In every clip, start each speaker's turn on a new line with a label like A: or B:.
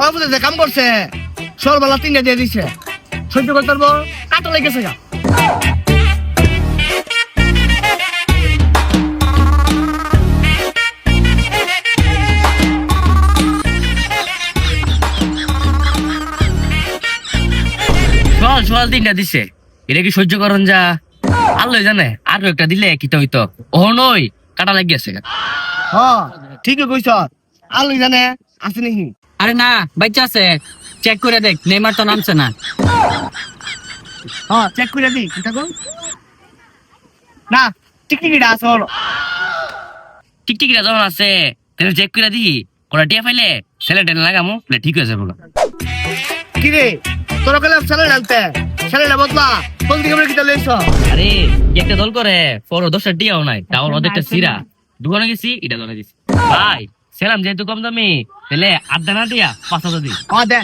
A: বাবু যে কাম করছে সরবেলা 3টা দিয়ে দিছে সহ্য করতে পারবো কাটা লেগেছে গা
B: সকাল সকাল 3টা দিছে এটা কি সহ্য করেন যা আল্লাহ জানে আরো একটা দিলে কি তো হইতো ও নই কাটা লাগিয়েছে
A: হ্যাঁ ঠিকই কইছ আলু জানে আছে নাকি
C: আরে না বাচ্চা আছে চেক করে দেখ নেইমার তো নামছে না
A: হ্যাঁ চেক করে দি কি থাকো না টিকটিকিটা আছে হলো
B: টিকটিকিটা যখন আছে তাহলে চেক করে দিই কোন টিয়া পাইলে ছেলে টেনে লাগামো ঠিক হয়ে যাবো
A: কি রে তোরা কইলাম স্যালাড আনতে স্যালাড বদলা কোন দিকে আমরা কিটা লইছ
B: আরে কি একটা দল করে পর 10টা টিয়াও নাই তাও ওদেরটা সিরা দোকানে গেছি এটা দোকানে গেছি ভাই সেলাম যেহেতু কম দামি তাহলে আড্ডা না দিয়া 5,000 দিই
A: দে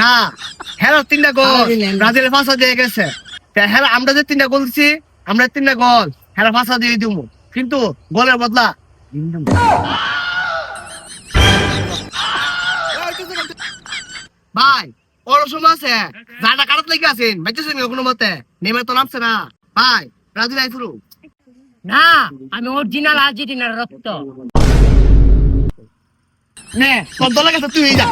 A: না হ্যালো 3টা গোল ব্রাজিলের 5 দিয়ে গেছে হ্যালো আমরা যে 3টা গোল দিছি আমরা 3টা গোল হ্যালো 5 দিয়ে দিমু কিন্তু গোলের বদলা ভাই ওর সময় আছে যাটা কাটাত লেগে আছেন বাইতেছেন কোনো মতে নেমে তো নামছে না ভাই ব্রাজিল আই শুরু
C: না আমি অরিজিনাল আর্জেন্টিনার রক্ত
A: নে তোর দলের কাছে তুই যা